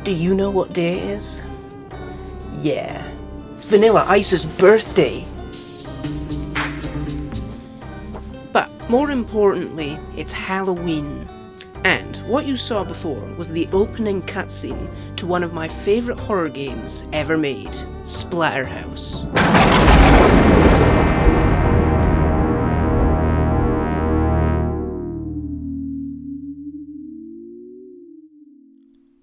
Do you know what day it is? Yeah, it's Vanilla Ice's birthday. But more importantly, it's Halloween. And what you saw before was the opening cutscene to one of my favourite horror games ever made, Splatterhouse.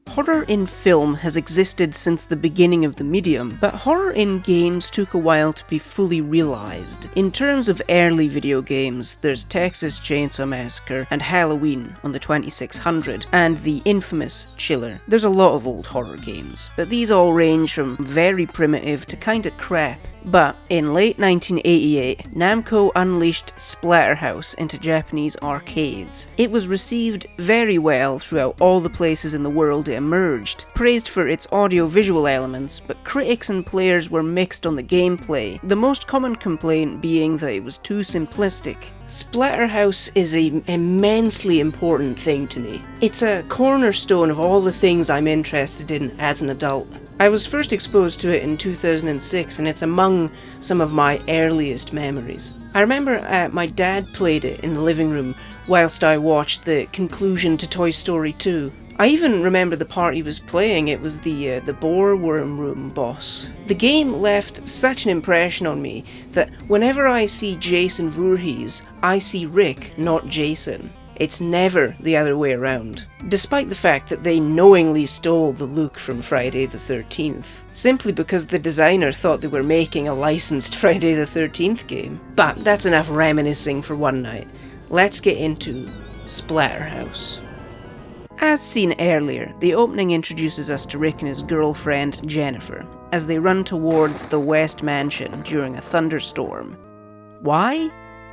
Horror in film has existed since the beginning of the medium, but horror in games took a while to be fully realised. In terms of early video games, there's Texas Chainsaw Massacre and Halloween on the 2600, and the infamous Chiller. There's a lot of old horror games, but these all range from very primitive to kinda crap. But in late 1988, Namco unleashed Splatterhouse into Japanese arcades. It was received very well throughout all the places in the world it emerged, praised for its audio-visual elements, but critics and players were mixed on the gameplay, the most common complaint being that it was too simplistic. Splatterhouse is an immensely important thing to me. It's a cornerstone of all the things I'm interested in as an adult. I was first exposed to it in 2006, and it's among some of my earliest memories. I remember my dad played it in the living room whilst I watched the conclusion to Toy Story 2. I even remember the part he was playing. It was the boar worm room boss. The game left such an impression on me that whenever I see Jason Voorhees, I see Rick, not Jason. It's never the other way around, despite the fact that they knowingly stole the look from Friday the 13th, simply because the designer thought they were making a licensed Friday the 13th game. But that's enough reminiscing for one night. Let's get into Splatterhouse. As seen earlier, the opening introduces us to Rick and his girlfriend Jennifer, as they run towards the West Mansion during a thunderstorm. Why?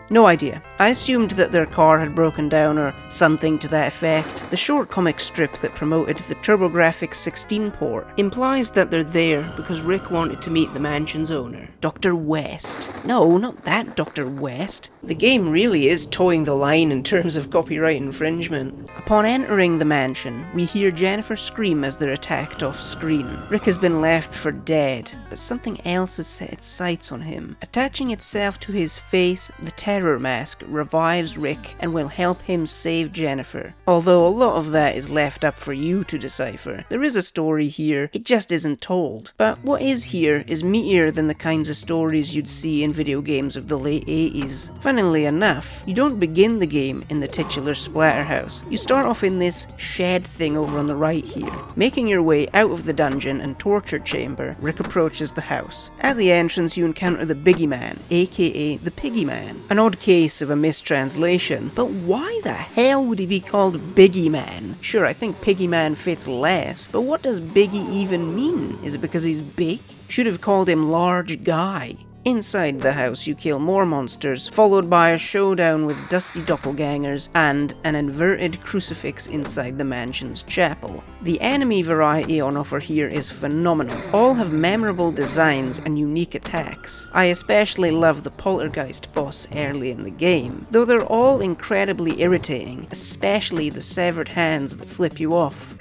No idea. I assumed that their car had broken down or something to that effect. The short comic strip that promoted the TurboGrafx 16 port implies that they're there because Rick wanted to meet the mansion's owner, Dr. West. No, not that Dr. West. The game really is towing the line in terms of copyright infringement. Upon entering the mansion, we hear Jennifer scream as they're attacked off screen. Rick has been left for dead, but something else has set its sights on him. Attaching itself to his face, the terror mask revives Rick and will help him save Jennifer. Although a lot of that is left up for you to decipher. There is a story here, it just isn't told. But what is here is meatier than the kinds of stories you'd see in video games of the late 80s. Funnily enough, you don't begin the game in the titular Splatterhouse. You start off in this shed thing over on the right here. Making your way out of the dungeon and torture chamber, Rick approaches the house. At the entrance you encounter the Biggie Man, aka the Piggy Man. An odd case of a mistranslation, but why the hell would he be called Biggie Man? Sure, I think Piggy Man fits less, but what does Biggie even mean? Is it because he's big? Should have called him Large Guy. Inside the house you kill more monsters, followed by a showdown with dusty doppelgangers and an inverted crucifix inside the mansion's chapel. The enemy variety on offer here is phenomenal. All have memorable designs and unique attacks. I especially love the poltergeist boss early in the game, though they're all incredibly irritating, especially the severed hands that flip you off.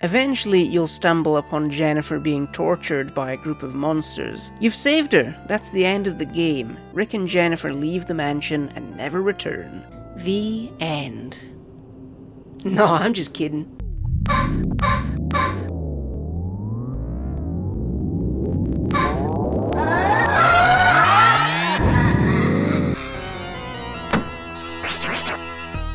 Eventually, you'll stumble upon Jennifer being tortured by a group of monsters. You've saved her! That's the end of the game. Rick and Jennifer leave the mansion and never return. The end. No, I'm just kidding.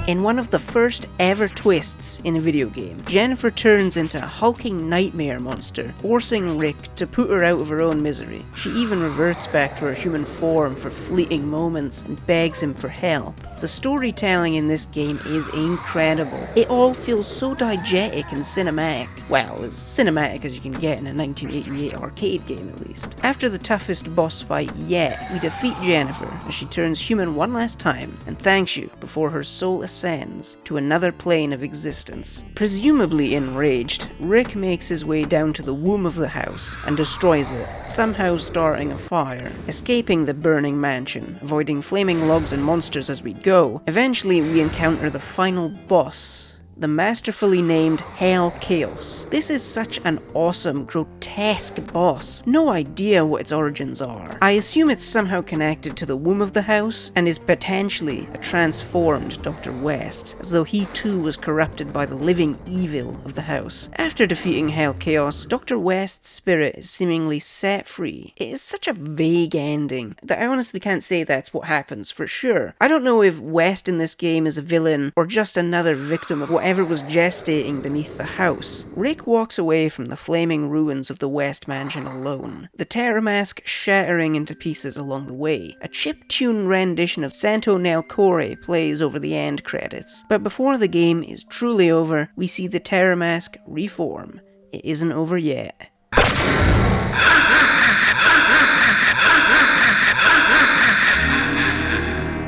In one of the first ever twists in a video game, Jennifer turns into a hulking nightmare monster, forcing Rick to put her out of her own misery. She even reverts back to her human form for fleeting moments and begs him for help. The storytelling in this game is incredible. It all feels so diegetic and cinematic. Well, as cinematic as you can get in a 1988 arcade game at least. After the toughest boss fight yet, we defeat Jennifer as she turns human one last time and thanks you before her soul ascends to another plane of existence. Presumably enraged, Rick makes his way down to the womb of the house and destroys it, somehow starting a fire. Escaping the burning mansion, avoiding flaming logs and monsters as we go, eventually we encounter the final boss, the masterfully named Hell Chaos. This is such an awesome, grotesque boss. No idea what its origins are. I assume it's somehow connected to the womb of the house, and is potentially a transformed Dr. West, as though he too was corrupted by the living evil of the house. After defeating Hell Chaos, Dr. West's spirit is seemingly set free. It is such a vague ending that I honestly can't say that's what happens for sure. I don't know if West in this game is a villain or just another victim of whatever was gestating beneath the house. Rick walks away from the flaming ruins of the West mansion alone, the Terror Mask shattering into pieces along the way. A chiptune rendition of Santo Nel Core plays over the end credits. But before the game is truly over, we see the Terror Mask reform. It isn't over yet.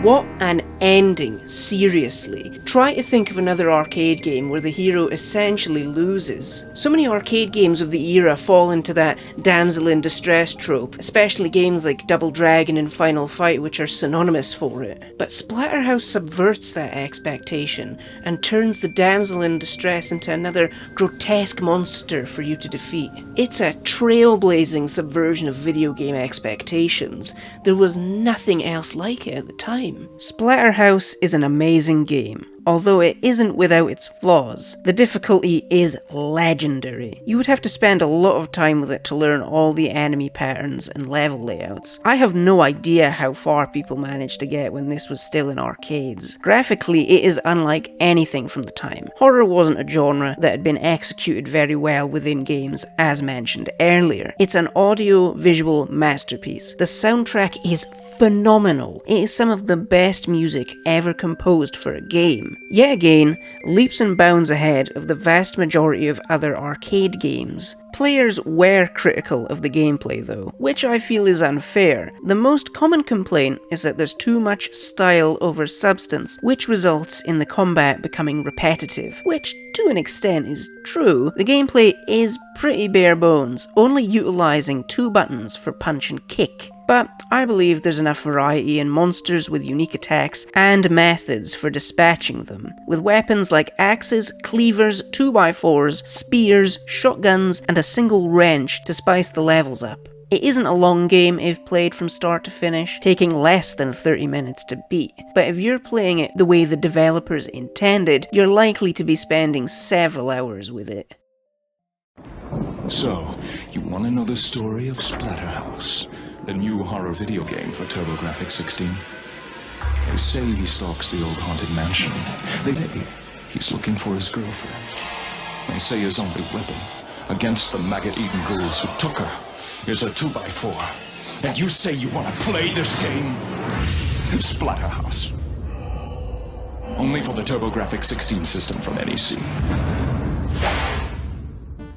What an ending, seriously. Try to think of another arcade game where the hero essentially loses. So many arcade games of the era fall into that damsel in distress trope, especially games like Double Dragon and Final Fight, which are synonymous for it. But Splatterhouse subverts that expectation and turns the damsel in distress into another grotesque monster for you to defeat. It's a trailblazing subversion of video game expectations. There was nothing else like it at the time. Splatterhouse is an amazing game. Although it isn't without its flaws, the difficulty is legendary. You would have to spend a lot of time with it to learn all the enemy patterns and level layouts. I have no idea how far people managed to get when this was still in arcades. Graphically, it is unlike anything from the time. Horror wasn't a genre that had been executed very well within games, as mentioned earlier. It's an audio-visual masterpiece. The soundtrack is phenomenal. It is some of the best music ever composed for a game. Yet again, leaps and bounds ahead of the vast majority of other arcade games. Players were critical of the gameplay though, which I feel is unfair. The most common complaint is that there's too much style over substance, which results in the combat becoming repetitive, which to an extent is true. The gameplay is pretty bare bones, only utilising 2 buttons for punch and kick. But I believe there's enough variety in monsters with unique attacks and methods for dispatching them, with weapons like axes, cleavers, 2x4s, spears, shotguns, and a single wrench to spice the levels up. It isn't a long game if played from start to finish, taking less than 30 minutes to beat, but if you're playing it the way the developers intended, you're likely to be spending several hours with it. So, you want to know the story of Splatterhouse? The new horror video game for TurboGrafx-16. They say he stalks the old haunted mansion. They say he's looking for his girlfriend. They say his only weapon against the maggot-eaten ghouls who took her is a 2x4. And you say you want to play this game? Splatterhouse. Only for the TurboGrafx-16 system from NEC.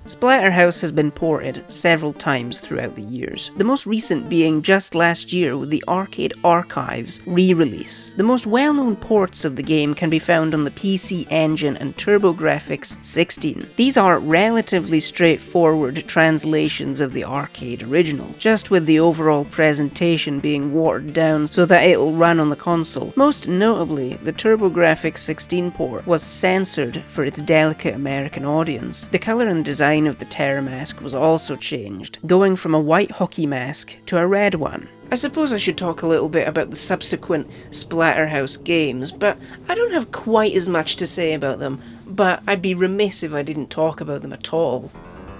Splatterhouse has been ported several times throughout the years, the most recent being just last year with the Arcade Archives re-release. The most well-known ports of the game can be found on the PC Engine and TurboGrafx-16. These are relatively straightforward translations of the arcade original, just with the overall presentation being watered down so that it'll run on the console. Most notably, the TurboGrafx-16 port was censored for its delicate American audience. The colour and design of the Terror Mask was also changed, going from a white hockey mask to a red one. I suppose I should talk a little bit about the subsequent Splatterhouse games, but I don't have quite as much to say about them, but I'd be remiss if I didn't talk about them at all.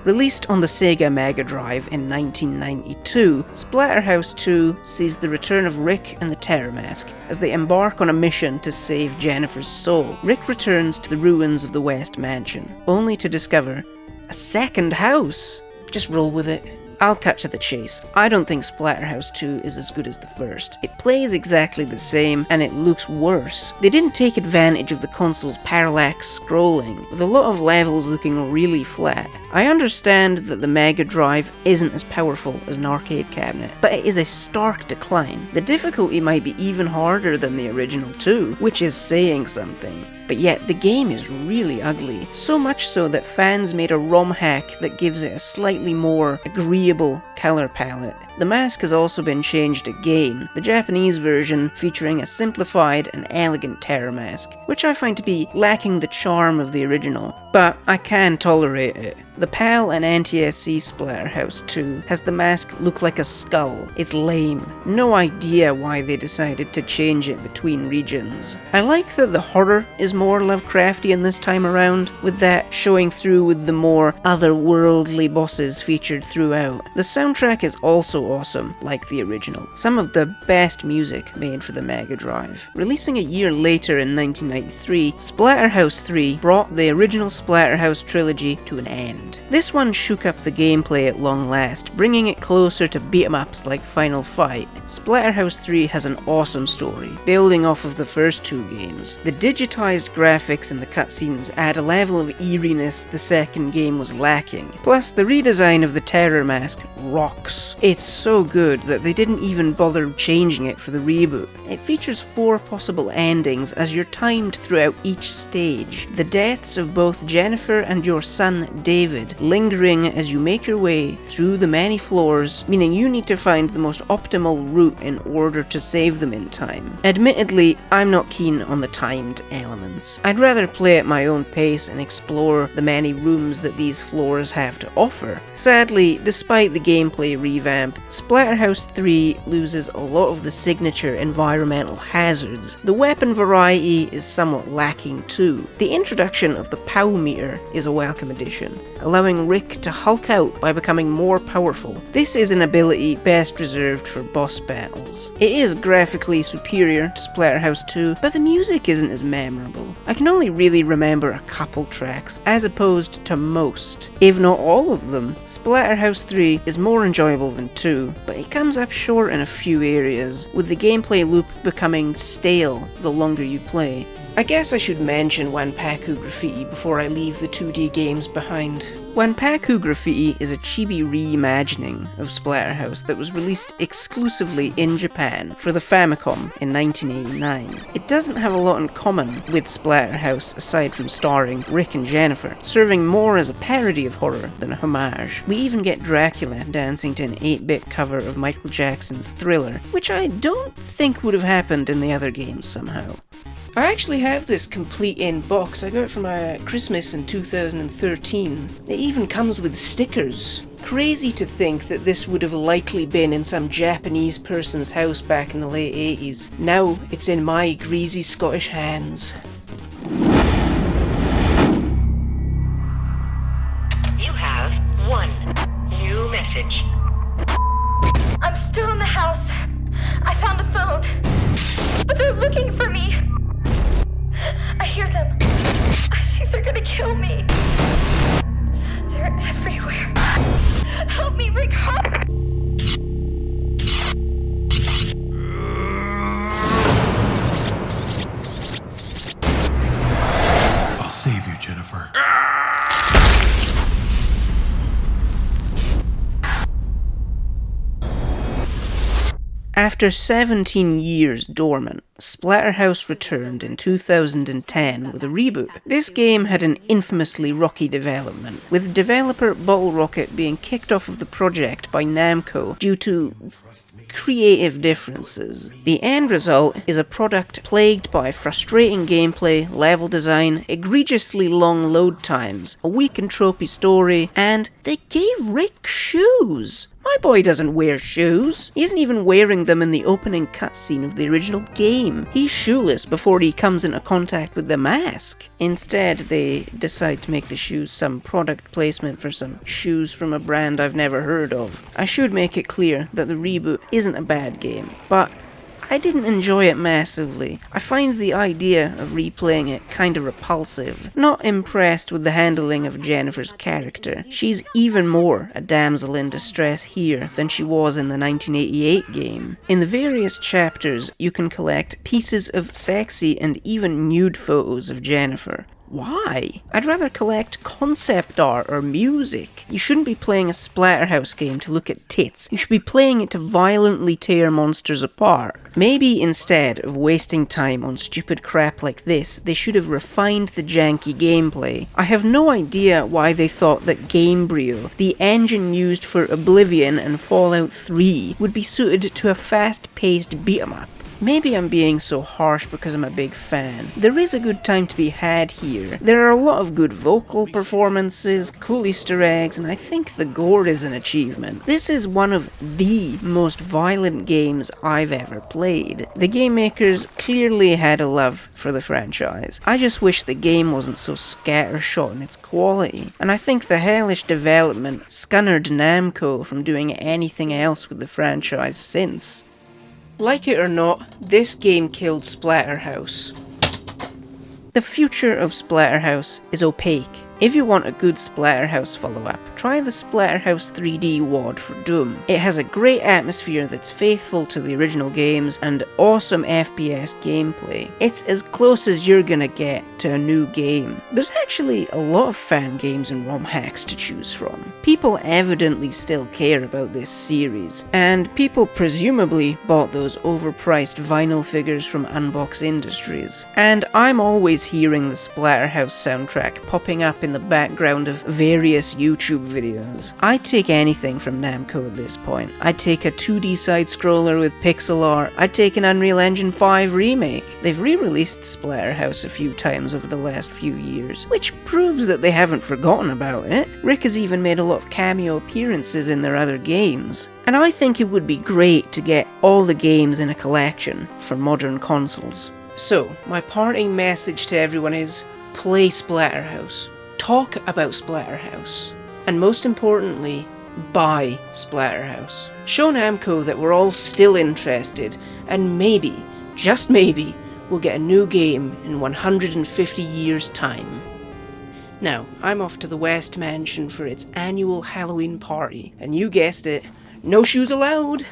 Released on the Sega Mega Drive in 1992, Splatterhouse 2 sees the return of Rick and the Terror Mask as they embark on a mission to save Jennifer's soul. Rick returns to the ruins of the West Mansion, only to discover a second house. Just roll with it. I'll cut to the chase. I don't think Splatterhouse 2 is as good as the first. It plays exactly the same, and it looks worse. They didn't take advantage of the console's parallax scrolling, with a lot of levels looking really flat. I understand that the Mega Drive isn't as powerful as an arcade cabinet, but it is a stark decline. The difficulty might be even harder than the original too, which is saying something. But yet, the game is really ugly, so much so that fans made a ROM hack that gives it a slightly more agreeable colour palette. The mask has also been changed again, the Japanese version featuring a simplified and elegant terror mask, which I find to be lacking the charm of the original, but I can tolerate it. The PAL and NTSC Splatterhouse 2 has the mask look like a skull. It's lame. No idea why they decided to change it between regions. I like that the horror is more Lovecraftian this time around, with that showing through with the more otherworldly bosses featured throughout. The soundtrack is also awesome, like the original. Some of the best music made for the Mega Drive. Releasing a year later in 1993, Splatterhouse 3 brought the original Splatterhouse trilogy to an end. This one shook up the gameplay at long last, bringing it closer to beat-em-ups like Final Fight. Splatterhouse 3 has an awesome story, building off of the first two games. The digitized graphics and the cutscenes add a level of eeriness the second game was lacking. Plus, the redesign of the terror mask rocks. It's so good that they didn't even bother changing it for the reboot. It features 4 possible endings as you're timed throughout each stage. The deaths of both Jennifer and your son David lingering as you make your way through the many floors, meaning you need to find the most optimal route in order to save them in time. Admittedly, I'm not keen on the timed elements. I'd rather play at my own pace and explore the many rooms that these floors have to offer. Sadly, despite the gameplay revamp, Splatterhouse 3 loses a lot of the signature environmental hazards. The weapon variety is somewhat lacking too. The introduction of the POW meter is a welcome addition, allowing Rick to hulk out by becoming more powerful. This is an ability best reserved for boss battles. It is graphically superior to Splatterhouse 2, but the music isn't as memorable. I can only really remember a couple tracks, as opposed to most, if not all of them. Splatterhouse 3 is more enjoyable than 2, but it comes up short in a few areas, with the gameplay loop becoming stale the longer you play. I guess I should mention Wanpaku Graffiti before I leave the 2D games behind. Wanpaku Graffiti is a chibi reimagining of Splatterhouse that was released exclusively in Japan for the Famicom in 1989. It doesn't have a lot in common with Splatterhouse aside from starring Rick and Jennifer, serving more as a parody of horror than a homage. We even get Dracula dancing to an 8-bit cover of Michael Jackson's Thriller, which I don't think would have happened in the other games somehow. I actually have this complete in box. I got it for my Christmas in 2013. It even comes with stickers. Crazy to think that this would have likely been in some Japanese person's house back in the late 80s. Now it's in my greasy Scottish hands. You have one new message. I'm still in the house. I found a phone. But they're looking for me. I hear them. I think they're gonna kill me. They're everywhere. Help me, Rick. I'll save you, Jennifer. After 17 years dormant, Splatterhouse returned in 2010 with a reboot. This game had an infamously rocky development, with developer Bottle Rocket being kicked off of the project by Namco due to creative differences. The end result is a product plagued by frustrating gameplay, level design, egregiously long load times, a weak and tropey story, and they gave Rick shoes! My boy doesn't wear shoes. He isn't even wearing them in the opening cutscene of the original game. He's shoeless before he comes into contact with the mask. Instead, they decide to make the shoes some product placement for some shoes from a brand I've never heard of. I should make it clear that the reboot isn't a bad game, but I didn't enjoy it massively. I find the idea of replaying it kinda repulsive. Not impressed with the handling of Jennifer's character. She's even more a damsel in distress here than she was in the 1988 game. In the various chapters, you can collect pieces of sexy and even nude photos of Jennifer. Why? I'd rather collect concept art or music. You shouldn't be playing a Splatterhouse game to look at tits. You should be playing it to violently tear monsters apart. Maybe instead of wasting time on stupid crap like this, they should have refined the janky gameplay. I have no idea why they thought that Gamebryo, the engine used for Oblivion and Fallout 3, would be suited to a fast-paced beat-em-up. Maybe I'm being so harsh because I'm a big fan. There is a good time to be had here. There are a lot of good vocal performances, cool Easter eggs, and I think the gore is an achievement. This is one of the most violent games I've ever played. The game makers clearly had a love for the franchise. I just wish the game wasn't so scattershot in its quality. And I think the hellish development scunnered Namco from doing anything else with the franchise since. Like it or not, this game killed Splatterhouse. The future of Splatterhouse is opaque. If you want a good Splatterhouse follow-up, try the Splatterhouse 3D WOD for Doom. It has a great atmosphere that's faithful to the original games and awesome FPS gameplay. It's as close as you're gonna get to a new game. There's actually a lot of fan games and ROM hacks to choose from. People evidently still care about this series, and people presumably bought those overpriced vinyl figures from Unbox Industries. And I'm always hearing the Splatterhouse soundtrack popping up in the background of various YouTube videos. I'd take anything from Namco at this point. I'd take a 2D side-scroller with pixel art. I'd take an Unreal Engine 5 remake. They've re-released Splatterhouse a few times over the last few years, which proves that they haven't forgotten about it. Rick has even made a lot of cameo appearances in their other games. And I think it would be great to get all the games in a collection for modern consoles. So, my parting message to everyone is, play Splatterhouse. Talk about Splatterhouse. And most importantly, buy Splatterhouse. Show Namco that we're all still interested, and maybe, just maybe, we'll get a new game in 150 years' time. Now, I'm off to the West Mansion for its annual Halloween party, and you guessed it, no shoes allowed!